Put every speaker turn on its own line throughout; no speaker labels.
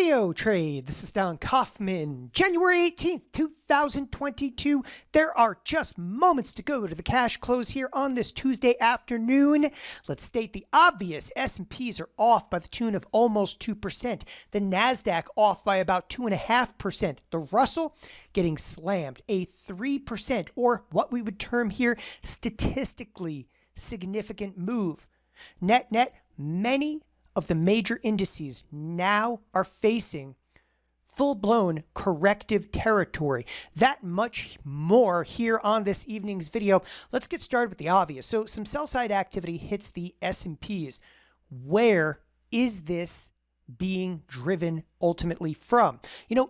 TheoTrade. This is Don Kaufman. January 18th, 2022. There are just moments to go to the cash close here on this Tuesday afternoon. Let's state the obvious. S&Ps are off by the tune of almost 2%. The Nasdaq off by about 2.5%. The Russell getting slammed a 3%, or what we would term here statistically significant move. Net, many of the major indices now are facing full-blown corrective territory. That much more here on this evening's video. Let's get started with the obvious. So some sell-side activity hits the S&Ps. Where is this being driven ultimately from?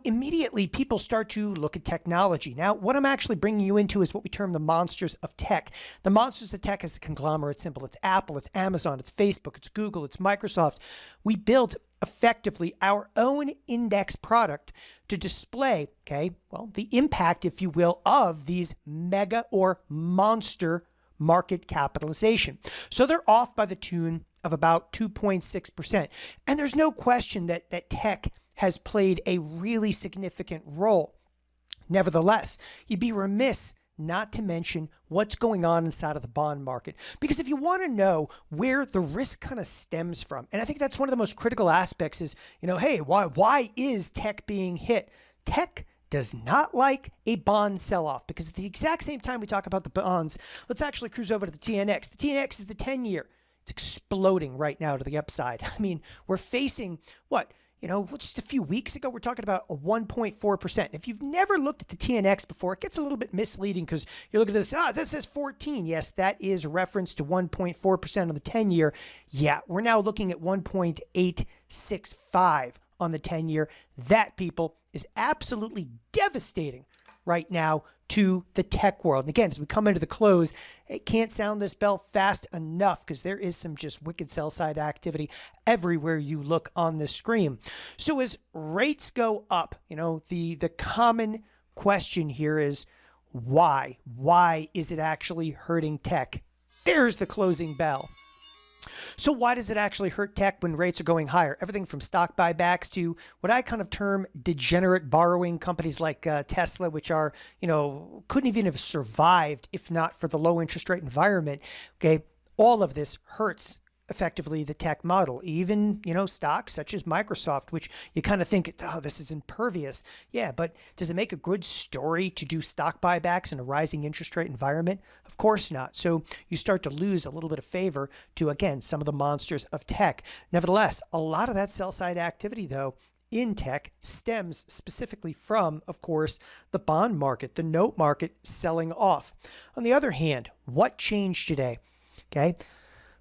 Immediately people start to look at technology. Now, what I'm actually bringing you into is what we term the monsters of tech. The monsters of tech is a conglomerate symbol. It's Apple, it's Amazon, it's Facebook, it's Google, it's Microsoft. We built effectively our own index product to display, the impact, if you will, of these mega or monster market capitalization. So they're off by the tune of about 2.6%. And there's no question that tech has played a really significant role. Nevertheless, you'd be remiss not to mention what's going on inside of the bond market. Because if you want to know where the risk kind of stems from, and I think that's one of the most critical aspects is, hey, why is tech being hit? Tech does not like a bond sell-off, because at the exact same time we talk about the bonds, let's actually cruise over to the TNX. The TNX is the 10-year. It's exploding right now to the upside. I mean, we're facing just a few weeks ago, we're talking about a 1.4%. If you've never looked at the TNX before, it gets a little bit misleading because you're looking at this, this says 14. Yes, that is a reference to 1.4% on the 10-year. Yeah, we're now looking at 1.865 on the 10-year. That, people, is absolutely devastating right now to the tech world. And again, as we come into the close, it can't sound this bell fast enough because there is some just wicked sell side activity everywhere you look on the screen. So as rates go up, the common question here is why? Why is it actually hurting tech? There's the closing bell. So why does it actually hurt tech when rates are going higher? Everything from stock buybacks to what I kind of term degenerate borrowing companies like Tesla, which are, couldn't even have survived if not for the low interest rate environment. All of this hurts effectively the tech model. Even, stocks such as Microsoft, which you kind of think, this is impervious. Yeah, but does it make a good story to do stock buybacks in a rising interest rate environment? Of course not. So you start to lose a little bit of favor to, again, some of the monsters of tech. Nevertheless, a lot of that sell side activity, though, in tech stems specifically from, of course, the bond market, the note market selling off. On the other hand, what changed today?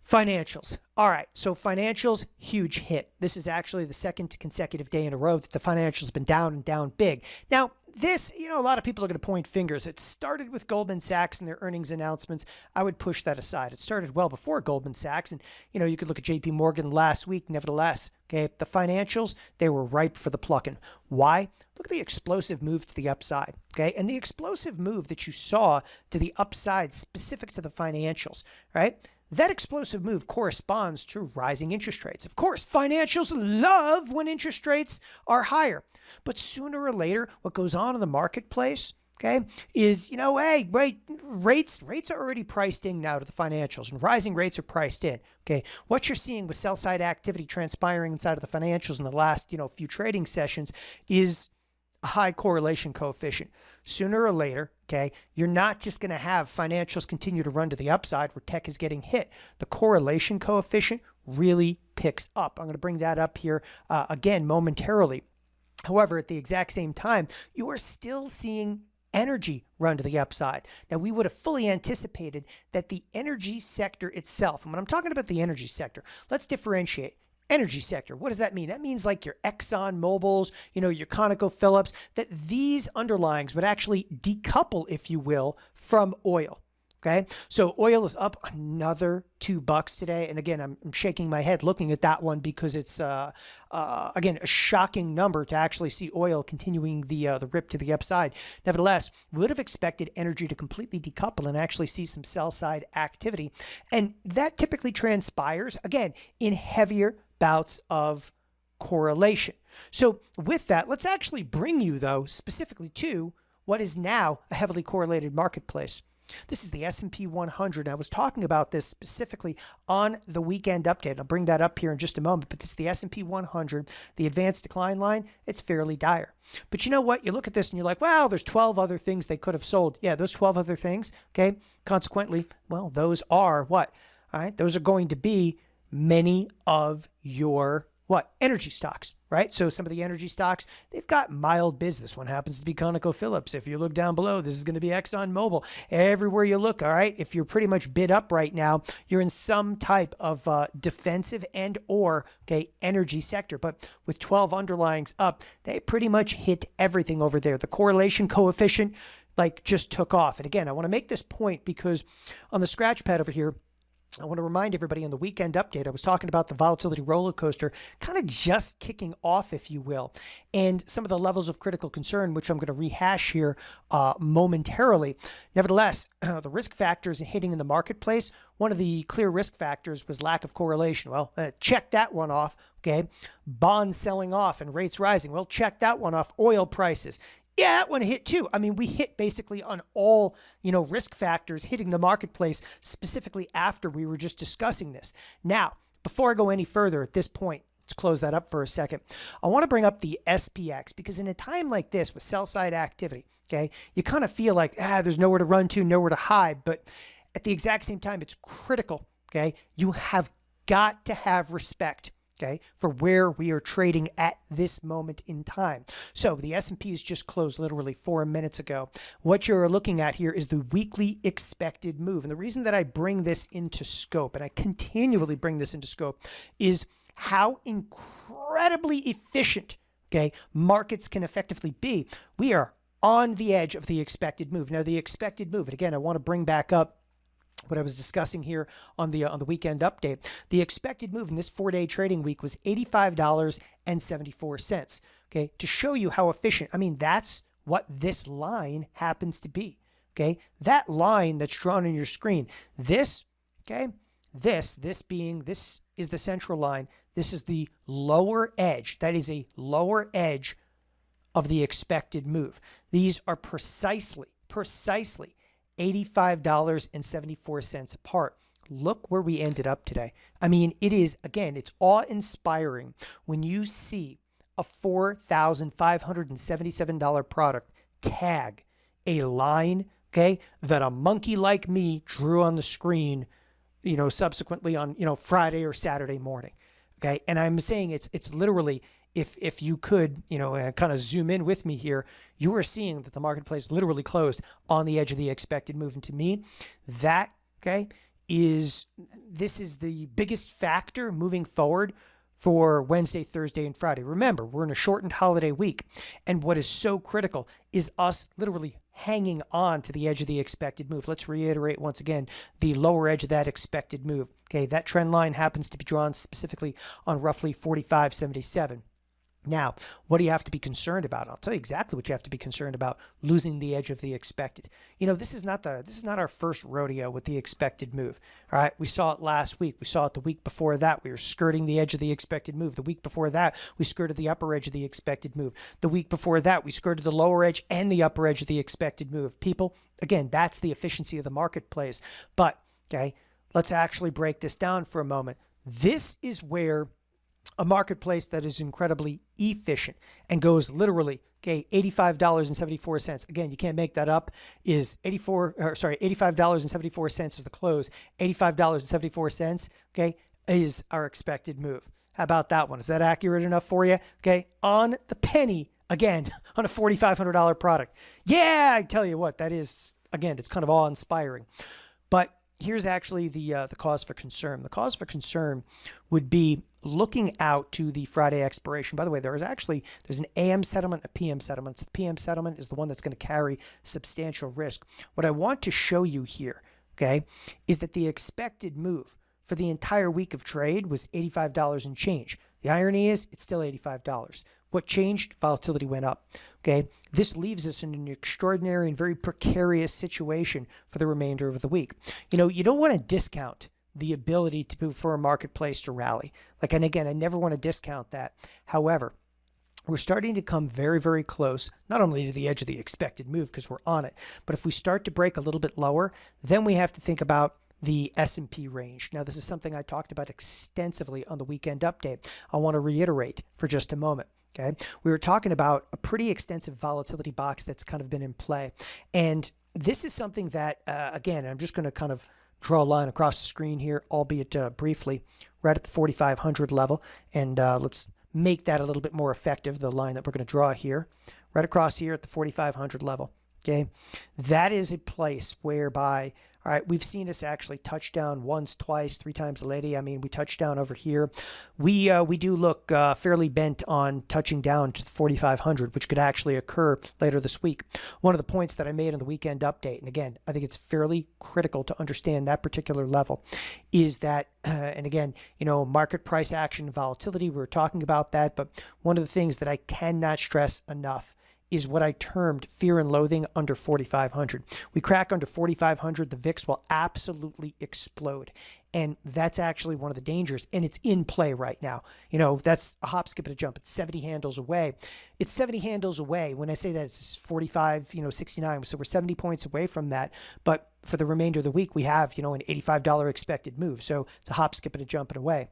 Financials. All right, so financials, huge hit. This is actually the second consecutive day in a row that the financials have been down and down big. Now, this, a lot of people are going to point fingers. It started with Goldman Sachs and their earnings announcements. I would push that aside. It started well before Goldman Sachs. And, you could look at JP Morgan last week. Nevertheless, the financials, they were ripe for the plucking. Why? Look at the explosive move to the upside. And the explosive move that you saw to the upside specific to the financials, right? That explosive move corresponds to rising interest rates. Of course, financials love when interest rates are higher. But sooner or later, what goes on in the marketplace, is, rates are already priced in now to the financials, and rising rates are priced in. What you're seeing with sell-side activity transpiring inside of the financials in the last, few trading sessions is a high correlation coefficient. Sooner or later, you're not just going to have financials continue to run to the upside where tech is getting hit. The correlation coefficient really picks up. I'm going to bring that up here again momentarily. However, at the exact same time, you are still seeing energy run to the upside. Now, we would have fully anticipated that the energy sector itself, and when I'm talking about the energy sector, let's differentiate. Energy sector. What does that mean? That means like your Exxon Mobils, your ConocoPhillips, that these underlyings would actually decouple, if you will, from oil. So oil is up another $2 today. And again, I'm shaking my head looking at that one because it's, again, a shocking number to actually see oil continuing the rip to the upside. Nevertheless, we would have expected energy to completely decouple and actually see some sell side activity. And that typically transpires, again, in heavier bouts of correlation. So with that, let's actually bring you, though, specifically to what is now a heavily correlated marketplace. This is the S&P 100. I was talking about this specifically on the weekend update. I'll bring that up here in just a moment, but this is the S&P 100. The advanced decline line, it's fairly dire. But you know what? You look at this and you're like, wow, there's 12 other things they could have sold. Yeah, those 12 other things, okay? Consequently, well, those are what? All right, those are going to be many of your energy stocks, right? So some of the energy stocks, they've got mild biz. This one happens to be ConocoPhillips. If you look down below, this is going to be ExxonMobil. Everywhere you look, all right, if you're pretty much bid up right now, you're in some type of defensive and or energy sector. But with 12 underlyings up, they pretty much hit everything over there. The correlation coefficient just took off. And again, I want to make this point because on the scratch pad over here, I want to remind everybody on the weekend update, I was talking about the volatility roller coaster kind of just kicking off, if you will, and some of the levels of critical concern, which I'm going to rehash here momentarily. Nevertheless, the risk factors hitting in the marketplace, one of the clear risk factors was lack of correlation. Well, check that one off, okay? Bonds selling off and rates rising. Well, check that one off. Oil prices. Yeah, that one hit too. I mean, we hit basically on all, risk factors hitting the marketplace specifically after we were just discussing this. Now, before I go any further at this point, let's close that up for a second. I want to bring up the SPX because in a time like this with sell side activity, okay, you kind of feel like, there's nowhere to run to, nowhere to hide. But at the exact same time, it's critical, okay? You have got to have respect, okay, for where we are trading at this moment in time. So the S&P has just closed literally 4 minutes ago. What you're looking at here is the weekly expected move. And the reason that I bring this into scope, and I continually bring this into scope, is how incredibly efficient, okay, markets can effectively be. We are on the edge of the expected move. Now, the expected move, and again, I want to bring back up what I was discussing here on the weekend update. The expected move in this 4-day trading week was $85.74. Okay, to show you how efficient. I mean, that's what this line happens to be. Okay, that line that's drawn on your screen. This, okay, this is the central line. This is the lower edge. That is a lower edge of the expected move. These are precisely $85.74 apart. Look where we ended up today. I mean, it is, again, it's awe-inspiring when you see a $4,577 product tag a line, okay, that a monkey like me drew on the screen, subsequently on, Friday or Saturday morning. Okay. And I'm saying it's literally, if you could, kind of zoom in with me here, you are seeing that the marketplace literally closed on the edge of the expected move. And to me, that, okay, this is the biggest factor moving forward for Wednesday, Thursday, and Friday. Remember, we're in a shortened holiday week. And what is so critical is us literally hanging on to the edge of the expected move. Let's reiterate once again, the lower edge of that expected move. Okay, that trend line happens to be drawn specifically on roughly 45.77. Now, what do you have to be concerned about? I'll tell you exactly what you have to be concerned about: losing the edge of the expected. This is not our first rodeo with the expected move. All right, we saw it last week. We saw it the week before that. We were skirting the edge of the expected move. The week before that, we skirted the upper edge of the expected move. The week before that, we skirted the lower edge and the upper edge of the expected move. People, again, that's the efficiency of the marketplace. But, okay, let's actually break this down for a moment. This is where a marketplace that is incredibly efficient and goes literally, okay, $85.74. Again, you can't make that up. Is $85.74 is the close. $85.74, okay, is our expected move. How about that one? Is that accurate enough for you? Okay, on the penny, again, on a $4,500 product. Yeah, I tell you what, that is, again, it's kind of awe-inspiring. But here's actually the cause for concern. The cause for concern would be looking out to the Friday expiration. By the way, there's an AM settlement, a PM settlement. So the PM settlement is the one that's going to carry substantial risk. What I want to show you here, okay, is that the expected move for the entire week of trade was $85 and change. The irony is it's still $85. What changed? Volatility went up. Okay, this leaves us in an extraordinary and very precarious situation for the remainder of the week. You don't want to discount, the ability for a marketplace to rally. And again, I never want to discount that. However, we're starting to come very, very close, not only to the edge of the expected move because we're on it, but if we start to break a little bit lower, then we have to think about the S&P range. Now, this is something I talked about extensively on the weekend update. I want to reiterate for just a moment. Okay, we were talking about a pretty extensive volatility box that's kind of been in play. And this is something that, again, I'm just going to kind of draw a line across the screen here, albeit briefly, right at the 4,500 level. And let's make that a little bit more effective, the line that we're going to draw here, right across here at the 4,500 level. Okay, that is a place whereby, all right, we've seen us actually touch down once, twice, three times a lady. I mean, we touched down over here. We do look fairly bent on touching down to the 4,500, which could actually occur later this week. One of the points that I made on the weekend update, and again, I think it's fairly critical to understand that particular level, is that, and again, market price action and volatility, we were talking about that, but one of the things that I cannot stress enough is what I termed fear and loathing under 4,500. We crack under 4,500, the VIX will absolutely explode. And that's actually one of the dangers, and it's in play right now. That's a hop, skip, and a jump. It's 70 handles away. It's 70 handles away. When I say that, it's 45, 69. So we're 70 points away from that. But for the remainder of the week, we have, an $85 expected move. So it's a hop, skip, and a jump and away.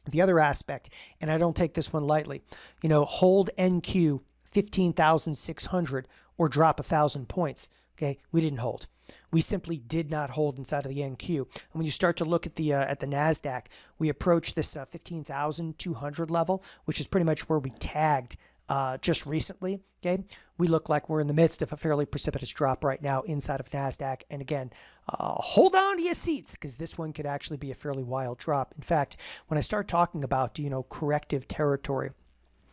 The other aspect, and I don't take this one lightly, hold NQ 15,600 or drop 1,000 points. Okay, we didn't hold. We simply did not hold inside of the NQ. And when you start to look at the Nasdaq, we approach this 15,200 level, which is pretty much where we tagged just recently. Okay, we look like we're in the midst of a fairly precipitous drop right now inside of Nasdaq. And again, hold on to your seats because this one could actually be a fairly wild drop. In fact, when I start talking about corrective territory.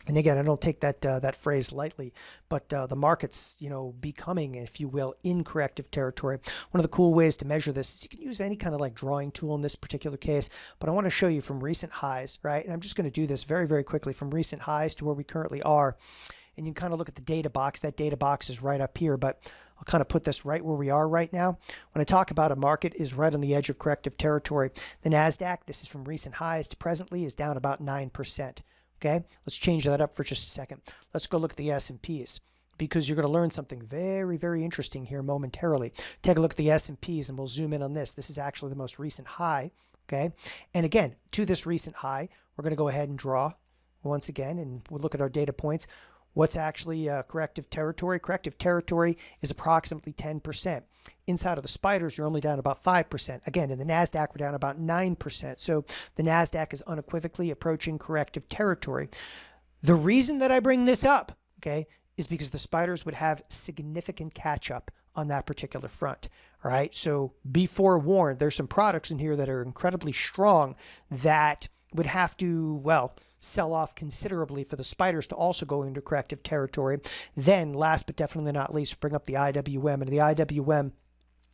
And again, I don't take that phrase lightly, but the market's, becoming, if you will, in corrective territory. One of the cool ways to measure this is you can use any kind of drawing tool in this particular case, but I want to show you from recent highs, right? And I'm just going to do this very, very quickly from recent highs to where we currently are. And you can kind of look at the data box. That data box is right up here, but I'll kind of put this right where we are right now. When I talk about a market is right on the edge of corrective territory, the Nasdaq, this is from recent highs to presently, is down about 9%. Okay, let's change that up for just a second. Let's go look at the S&Ps because you're going to learn something very, very interesting here momentarily. Take a look at the S&Ps and we'll zoom in on this. This is actually the most recent high. Okay, and again, to this recent high, we're going to go ahead and draw once again, and we'll look at our data points. What's actually corrective territory? Corrective territory is approximately 10%. Inside of the spiders, you're only down about 5%. Again, in the Nasdaq, we're down about 9%. So the Nasdaq is unequivocally approaching corrective territory. The reason that I bring this up, okay, is because the spiders would have significant catch up on that particular front. All right, so be forewarned. There's some products in here that are incredibly strong that would have to, well, sell off considerably for the spiders to also go into corrective territory. Then, last but definitely not least, bring up the IWM, and the IWM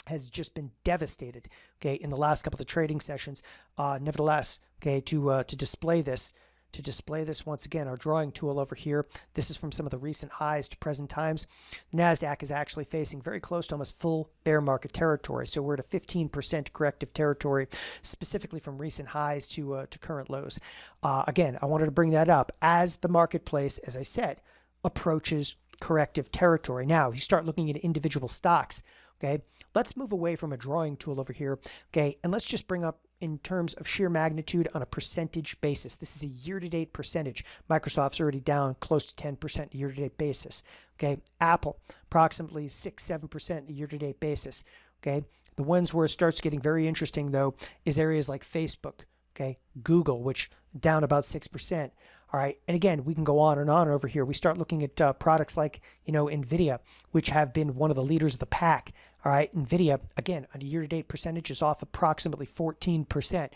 has just been devastated, okay, in the last couple of trading sessions. Nevertheless, okay, to display this once again, our drawing tool over here, this is from some of the recent highs to present times. The Nasdaq is actually facing very close to almost full bear market territory. So we're at a 15% corrective territory, specifically from recent highs to current lows. Again, I wanted to bring that up as the marketplace, as I said, approaches corrective territory. Now, you start looking at individual stocks, okay? Let's move away from a drawing tool over here, okay? And let's just bring up in terms of sheer magnitude on a percentage basis. This is a year-to-date percentage. Microsoft's already down close to 10% year-to-date basis. Okay, Apple approximately 6-7% year-to-date basis. Okay, the ones where it starts getting very interesting though is areas like Facebook. Okay, Google, which down about 6%. All right, and again, we can go on and on over here. We start looking at products like, NVIDIA, which have been one of the leaders of the pack. All right, NVIDIA, again, on a year-to-date percentage is off approximately 14%.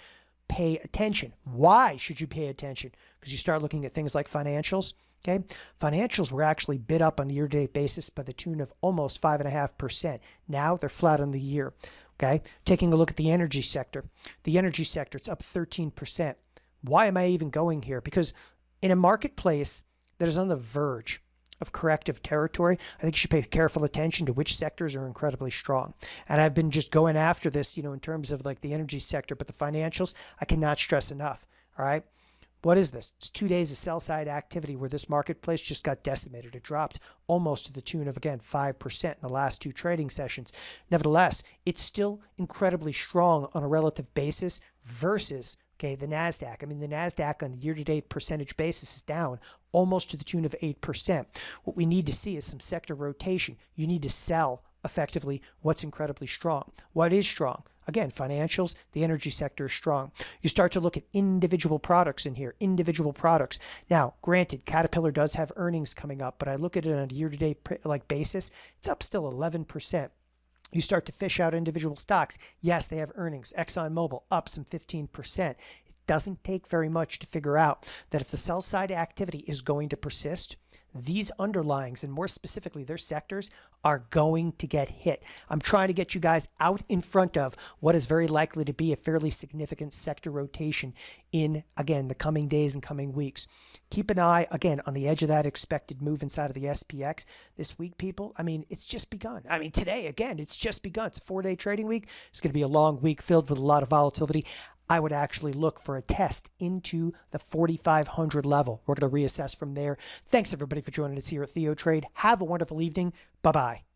Pay attention. Why should you pay attention? Because you start looking at things like financials. Okay, financials were actually bid up on a year-to-date basis by the tune of almost 5.5%. Now they're flat on the year. Okay, taking a look at the energy sector. The energy sector, it's up 13%. Why am I even going here? Because in a marketplace that is on the verge of corrective territory. I think you should pay careful attention to which sectors are incredibly strong. And I've been just going after this, in terms of like the energy sector, but the financials, I cannot stress enough. All right. What is this? It's 2 days of sell side activity where this marketplace just got decimated. It dropped almost to the tune of, again, 5% in the last 2 trading sessions. Nevertheless, it's still incredibly strong on a relative basis versus, okay, the Nasdaq. I mean, the Nasdaq on the year-to-date percentage basis is down almost to the tune of 8%. What we need to see is some sector rotation. You need to sell effectively what's incredibly strong. What is strong? Again, financials, the energy sector is strong. You start to look at individual products in here, individual products. Now, granted, Caterpillar does have earnings coming up, but I look at it on a year-to-date basis, it's up still 11%. You start to fish out individual stocks. Yes, they have earnings. ExxonMobil up some 15%. It doesn't take very much to figure out that if the sell side activity is going to persist, these underlyings, and more specifically their sectors, are going to get hit. I'm trying to get you guys out in front of what is very likely to be a fairly significant sector rotation in, again, the coming days and coming weeks. Keep an eye, again, on the edge of that expected move inside of the SPX this week, people. I mean, it's just begun. I mean, today, again, it's just begun. It's a 4-day trading week. It's going to be a long week filled with a lot of volatility. I would actually look for a test into the 4,500 level. We're going to reassess from there. Thanks, everybody, for joining us here at TheoTrade. Have a wonderful evening. Bye-bye.